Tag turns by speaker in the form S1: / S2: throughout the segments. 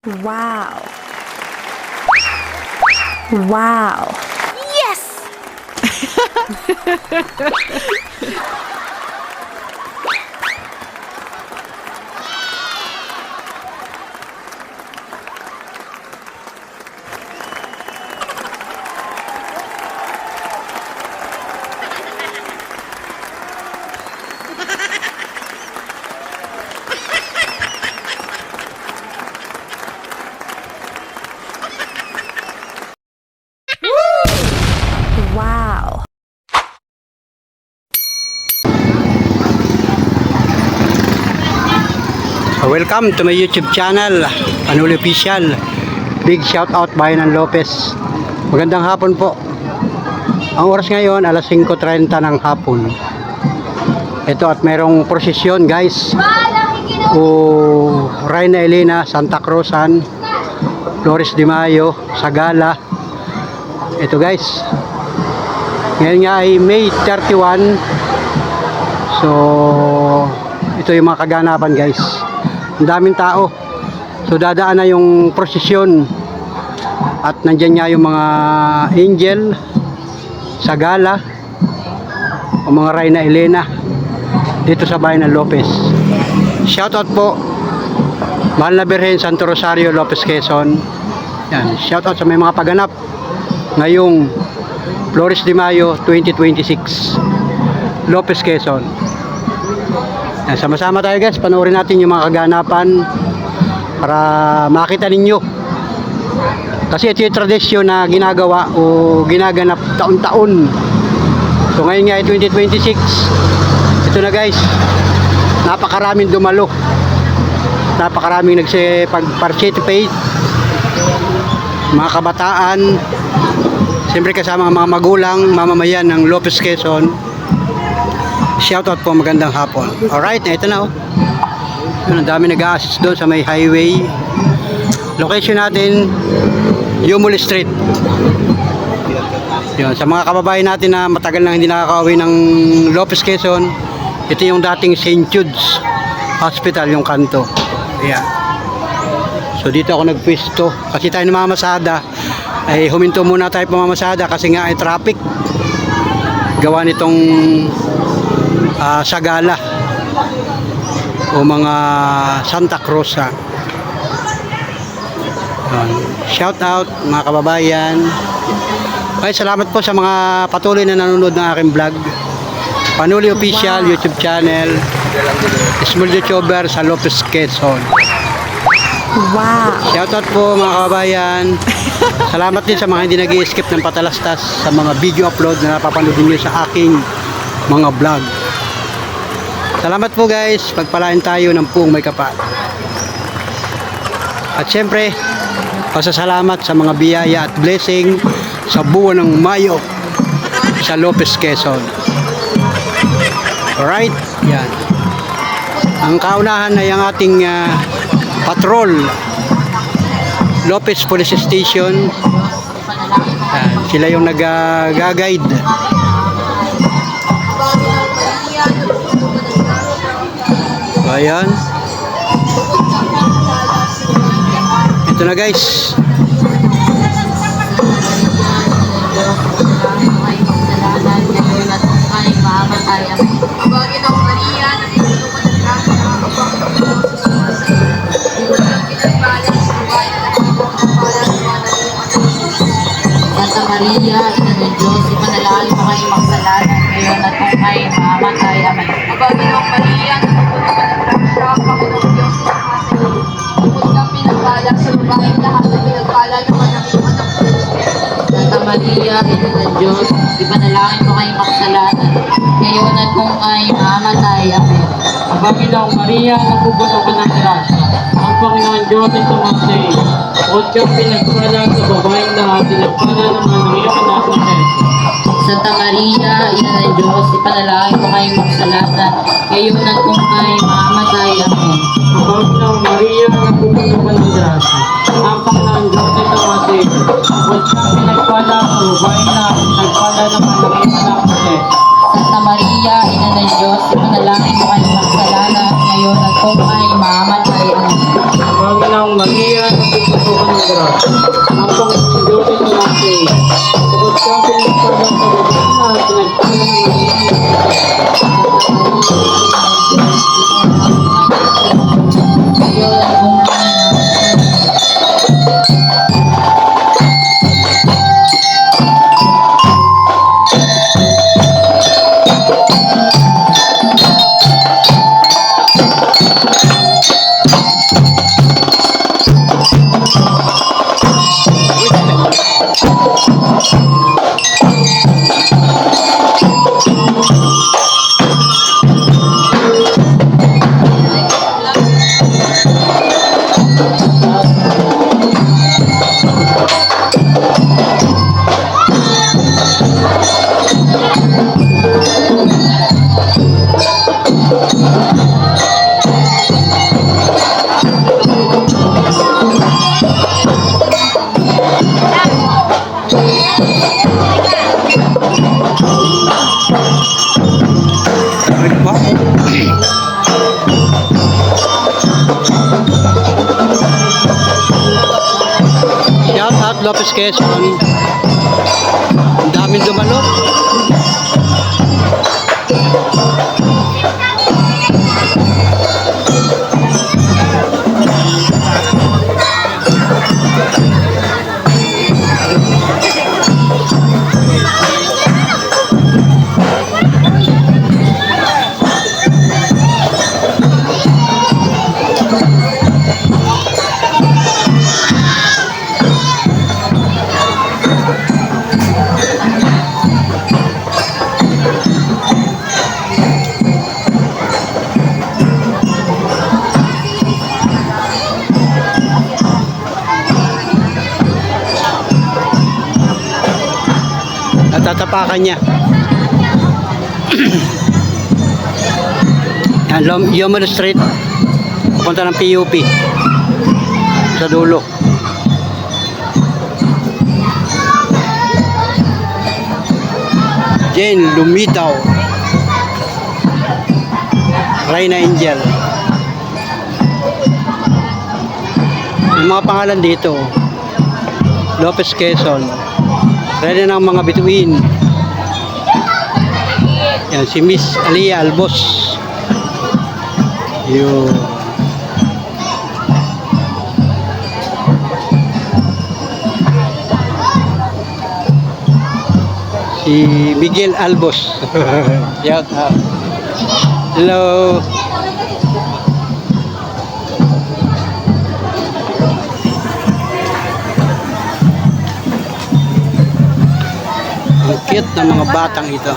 S1: Wow. Wow. Yes! Wow.
S2: Welcome to my YouTube channel, Panuli Official. Big shout out Bayanan Lopez. Magandang hapon po. Ang oras ngayon alas 5:30 ng hapon. Ito at merong prosesyon guys. Reyna Elena, Santa Cruzan, Flores de Mayo, Sagala. Ito guys. Ngayon nga ay May 31. So ito yung mga kaganapan guys. Ang daming tao. So dadaan na yung prosesyon. At nandyan nga yung mga angel, Sagala, o mga Reyna Elena dito sa Bayanan Lopez. Shoutout po Mahal na Birhen, Santo Rosario, Lopez, Quezon. Yan, shoutout sa may mga paganap ngayong Flores de Mayo 2026 Lopez, Quezon. Yan, sama-sama tayo guys, panoorin natin yung mga kaganapan para makita ninyo. Kasi ito yung tradisyon na ginagawa o ginaganap taon-taon. So ngayon nga ay 2026. Ito na guys, napakaraming dumalo, napakaraming nagse-participate, mga kabataan, siyempre kasama ang mga magulang, mamamayan ng Lopez, Quezon. Shoutout po, magandang hapon. Alright, ito na oh. Ang dami nag-a-assist doon sa may highway. Location natin, Yumuli Street. Yun, sa mga kababayan natin na matagal nang hindi nakakauwi ng Lopez, Quezon, ito yung dating St. Jude's Hospital, yung kanto. Ayan. So dito ako nagpwesto. Kasi tayo namamasada, ay huminto muna tayo pamamasada kasi nga ay traffic. Gawa nitong Sagala o mga Santa Cruz. Shout out mga kababayan. Ay, salamat po sa mga patuloy na nanonood ng aking vlog. Panuli Official YouTube channel, small YouTuber sa Lopez, Quezon.
S1: Wow.
S2: Shout out po mga kababayan. Salamat din sa mga hindi nag-i-skip ng patalastas sa mga video upload na napapanood niyo sa aking mga vlog. Salamat po guys, pagpalain tayo ng puong may kapal. At syempre, pasasalamat sa mga biyaya at blessing sa buwan ng Mayo sa Lopez, Quezon. Alright, yan. Ang kaunahan ay ang ating patrol, Lopez Police Station. Yan, sila yung nag-guide. Ayan. Ito na guys.
S3: Santa Maria, Ina ng Diyos, ipanalangin mo kayo magsalanan ngayon at kung ay mamatay. Amen. Panginoong Maria, Panginoong Diyos, bukod kang pinagpala sa babaeng lahat na pinagpala naman ang iyong anak. Santa Maria, Ina ng Diyos, ipanalangin mo kayo magsalanan ngayon at kung ay mamatay. Amen.
S4: Panginoong Maria, napupuno ka ng grasya. Ang Panginoon Diyos ay tumasin. Huwag kang pinagpala sa babaeng lahat, pinagpala naman ang iyong anak na Jesus.
S3: Santa Maria, Ina ng Diyos, ipanalangin mo kayong magsalanan ngayon at kung ay mamatay. Amen.
S4: Ang Panginoong Maria, napupuno ka ng grasya. Ang Panginoon Diyos ay tumasin. Huwag kang pinagpala sa babaeng lahat, pinagpala naman ang iyong anak na Jesus.
S3: Santa Maria, Ina ng Diyos, ipanalangin mo kayong magsalanan ngayon at kung ay mamatay. Amen.
S4: Panginoong Maria, pagpasukan ng grasya. Ang pang-Diyos ay tumasi. Bukod sa pinagpalang pagpasukan na pinagpalang
S2: Shout out Lopez Quezon. Ang daming dumalo. Natatapakan niya. Yan, Yomero Street. Papunta ng PUP. Sa dulo. Jane Lumitaw. Reyna Angel. Yung mga pangalan dito. Lopez Quezon. Ready ng mga bituin. Yan, si Miss Alia Albos. Yun. Si Miguel Albos. Shout out. Hello. Ang cute ng mga batang ito.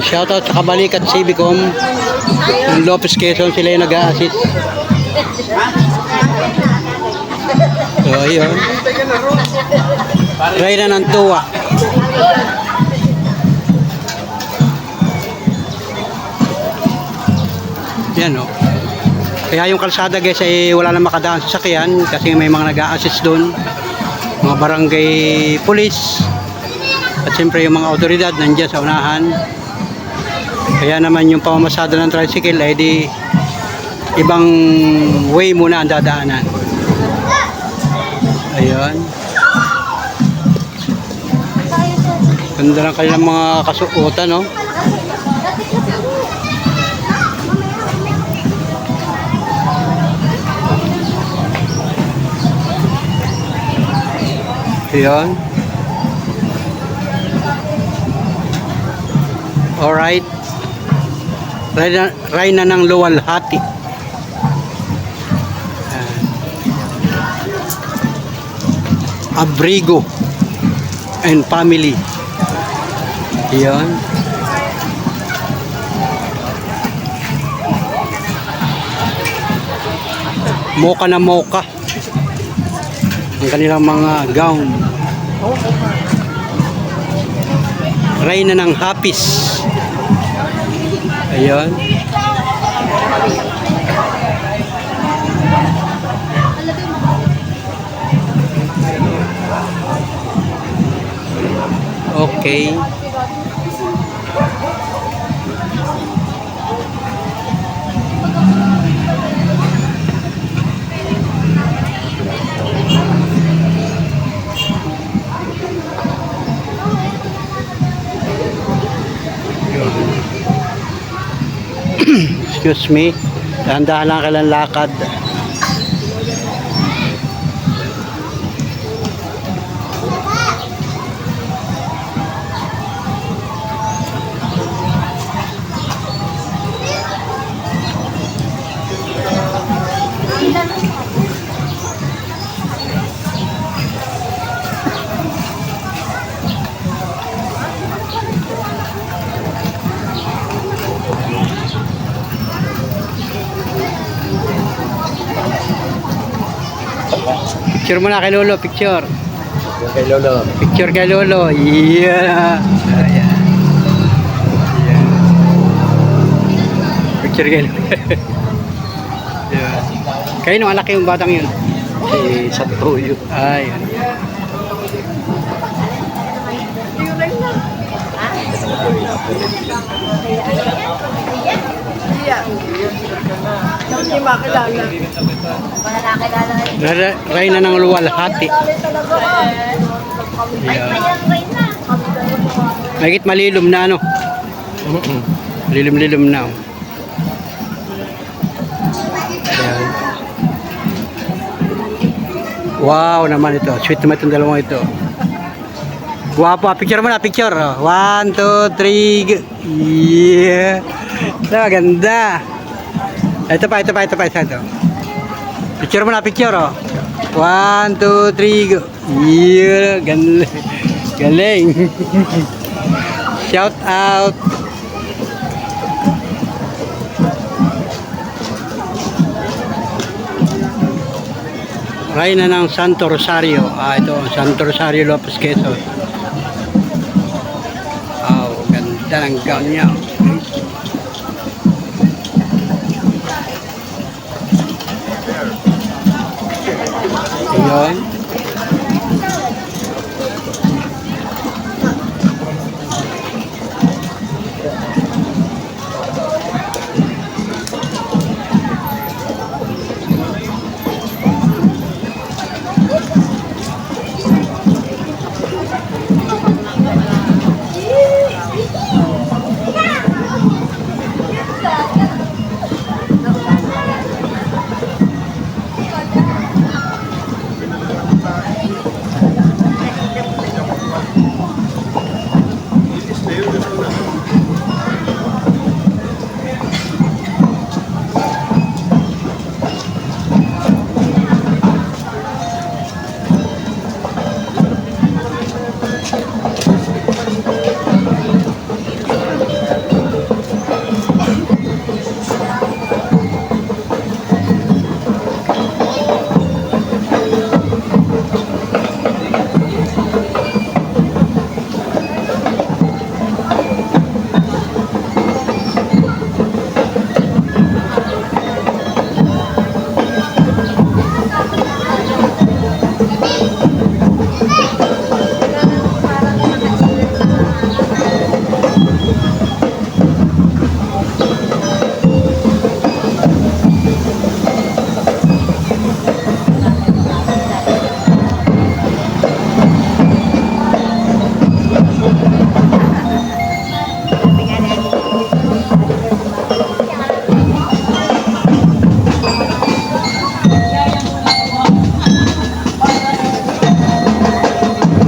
S2: Shoutout sa Kabalikat Civicom ng Lopez Quezon, sila yung nag-a-assist. So ayun, try na ng tuwa. Yan o. Kaya yung kalsada guys ay wala na makadaan sa sakyan kasi may mga nag-a-assist doon, mga barangay police at siyempre yung mga otoridad nandiyan sa unahan. Kaya naman yung pamamasada ng tricycle ay di ibang way muna ang dadaanan. Ayun. Ganda ng kanilang mga kasuotan, no? Ayun. Alright. Reyna ng Luwalhati. Abrigo and family. Yan. Mocha na mocha. Ang kanilang mga gown. Reyna ng Hapis. Ayun. Okay. Excuse me. Dahan-dahan lang kailang lakad. Picture muna kay Lolo, picture.
S5: Kay Lolo.
S2: Picture kay Lolo. Yeah. Ayan. Ayan. Picture kay Lolo. Yeah. Kayo nung anak yung batang yun?
S5: Si Satuyo.
S2: Ay. Reyna ng Luwalhati. Yeah. Mahigit malilom na ano. Lilim-lilim na. Ayan. Wow naman ito. Sweet naman itong dalawang ito. Guwapo. Picture mo na. Picture. 1, 2, 3. Yeah. Ito, ganda. Ito pa. Ito. Picture mo na. Picture. 1, 2, 3. Go. Yeah. Galing. Shout out. Reyna ng Santo Rosario. Ito, Santo Rosario Lopez Quezon. Wow, ganda ng gown niya. Ayun.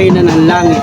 S2: Reyna ng langit.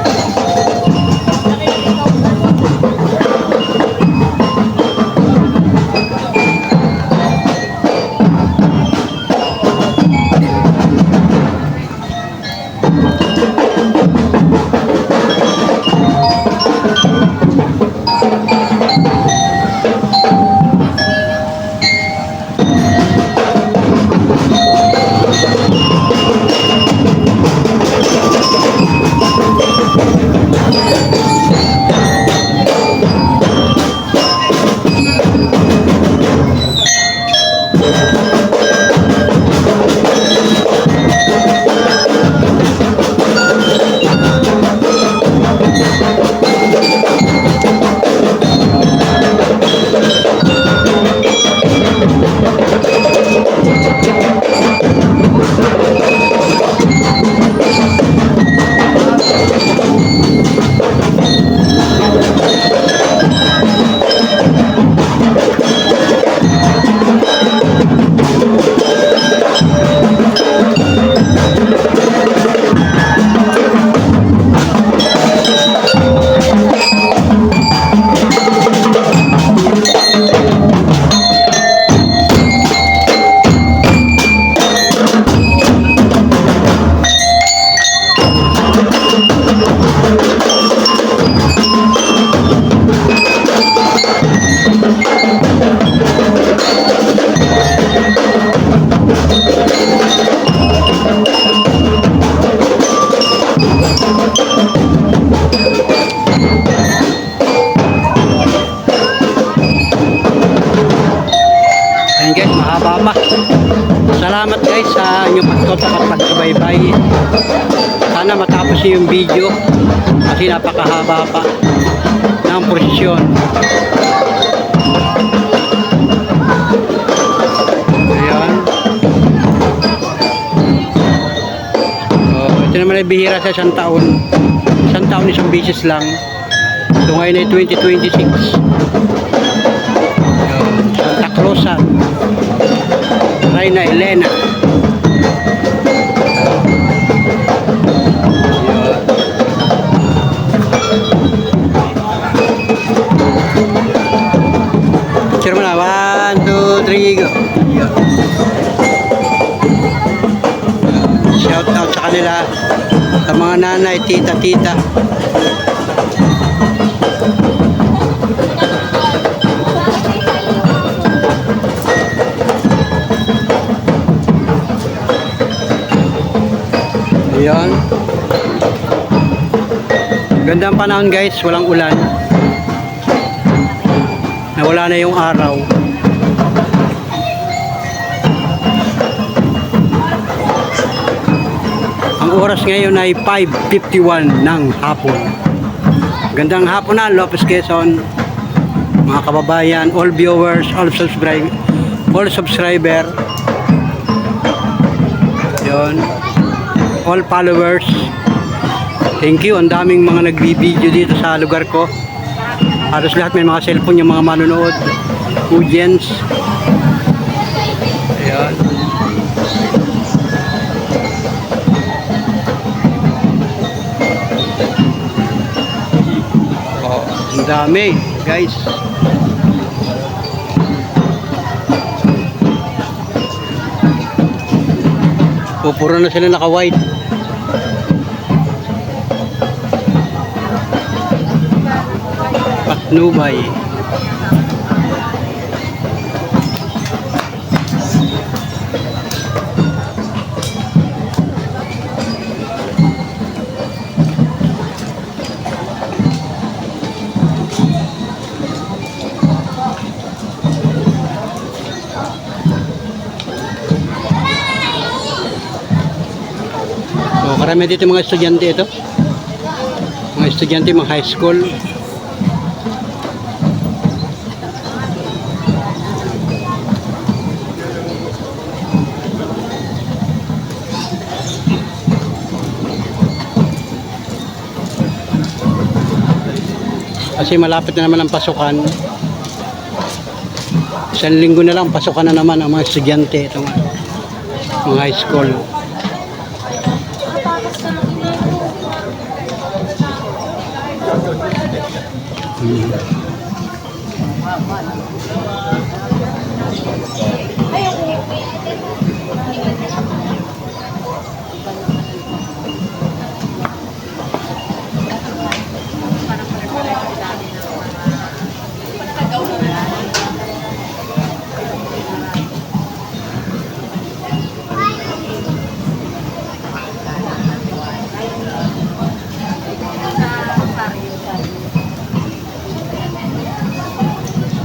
S2: shoutout at pagsubaybay. Sana matapos niyo yung video kasi napakahaba pa ng prosesyon. Ayan. Ito naman ay bihira sa isang taon. Isang taon, isang beses lang. So ngayon ay 2026. Santa Rosa, Reyna Elena. Picture mo na. 1, 2, 3, go. Shout out sa kanila, sa mga nanay, tita. Ayan. Gandang panahon guys, walang ulan. Nawala na yung araw. Ang oras ngayon ay 5:51 ng hapon. Gandang hapon na, Lopez Quezon. Mga kababayan, all viewers, all subscriber. Yun. All followers. Thank you. Ang daming mga nagbi-video dito sa lugar ko. Halos lahat may mga cellphone yung mga manonood. Audience. Ayan. Oh, ang dami, guys. Pupuro na sila naka-white. Patnubay. So, karami dito mga estudyante ito. Mga estudyante, mga high school. Kasi malapit na naman ang pasukan. Isang linggo na lang, pasukan na naman ang mga estudyante, itong mga high school.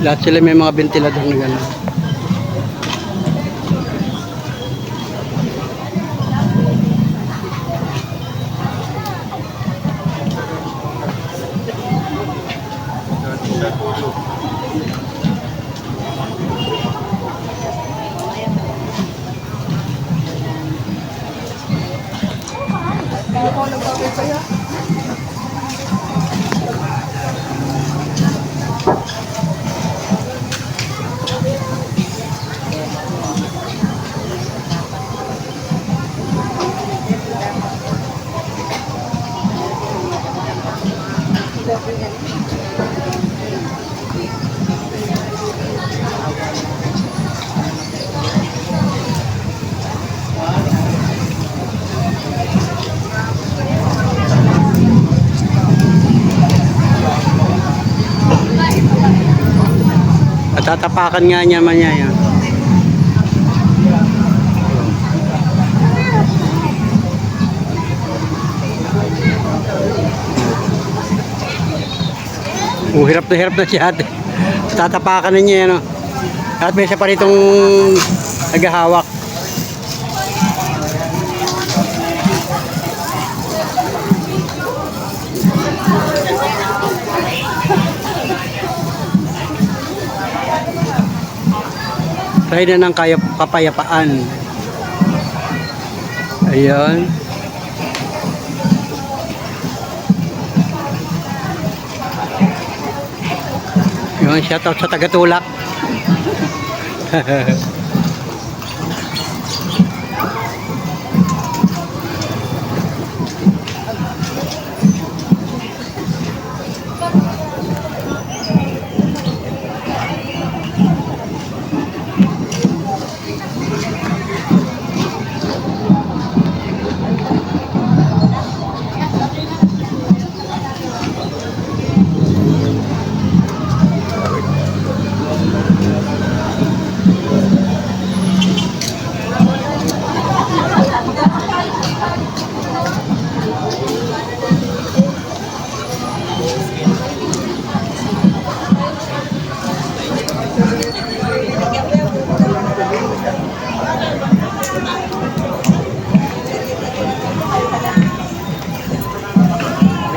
S2: Lahat sila may mga ventilador na gano'n. At tatapakan nga niya man niya yan. Hirap na si ate. Tatapakan na niya yan. At may isa pa ritong naghahawak. Reyna ng kapayapaan. Ayan. Yung shoutout sa Tagatulak.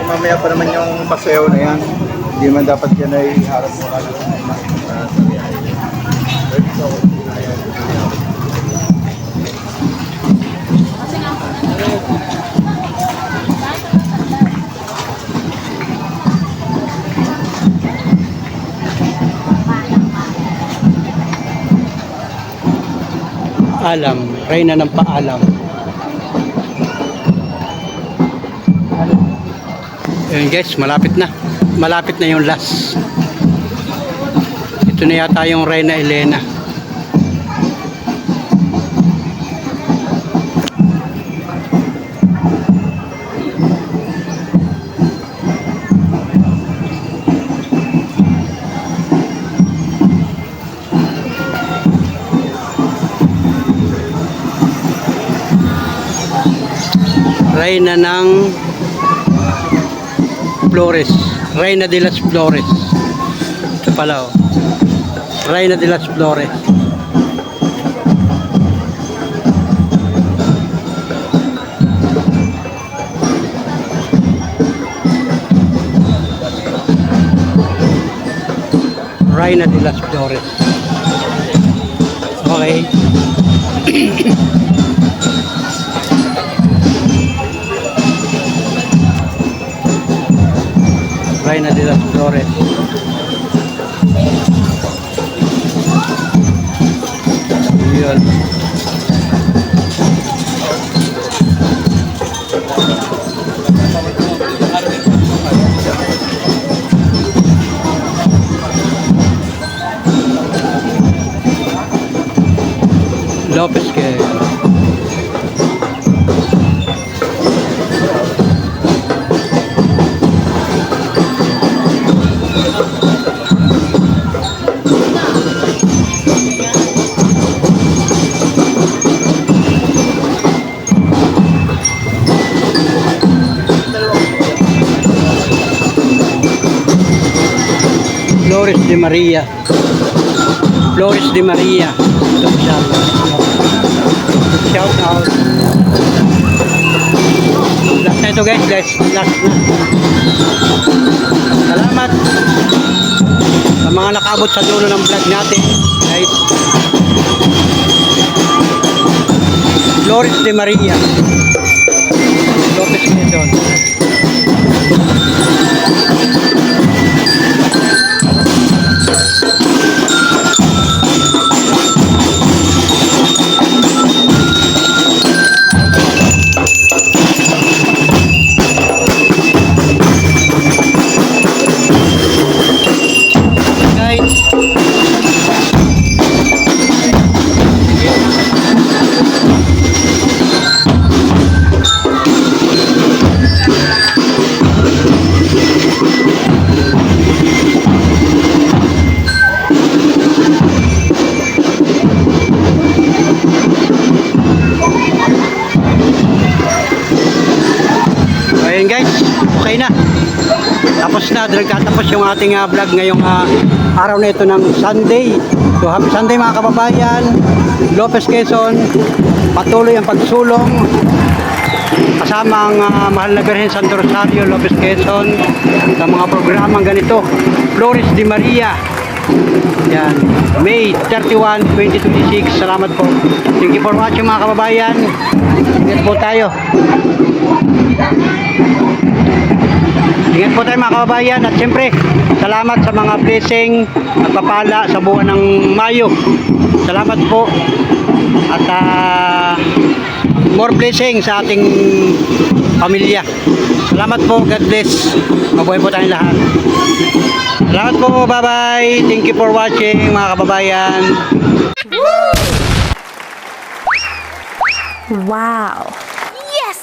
S6: Mamaya pa naman yung paseo na yan. Hindi man dapat yan ay harap mo ka
S2: Alam, Reyna ng paalam. Ayun guys, malapit na. Malapit na yung last. Ito na yata yung Reyna Elena. Reyna ng Flores, Reyna de las Flores. Ito pala, oh. Reyna de las Flores. Reyna de las Flores. Okay. Reyna de las Flores. Yun. Lopez que Flores de Maria. Flores de Maria. Ito siya. Shout out. Last na ito guys. Last na. Salamat sa mga nakaabot sa dulo ng vlog natin. Guys. Flores de Maria. Lopez Quezon. Ayun guys, okay na. Tapos na, tapos yung ating vlog ngayong araw na ito ng Sunday. So happy Sunday mga kababayan. Lopez Quezon, patuloy ang pagsulong kasama ang mahal na Birhen Santo Rosario, Lopez Quezon, sa mga programang ganito. Flores de Maria, Yan. May 31, 2026. Salamat po. Thank you for watching mga kababayan. Ingat po tayo. Ingat po tayo mga kababayan. At siyempre, salamat sa mga blessing at papala sa buwan ng Mayo. Salamat po. At more blessing sa ating pamilya. Salamat po. God bless. Mabuhay po tayong lahat. Salamat po. Bye-bye. Thank you for watching mga kababayan.
S1: Wow. Yes!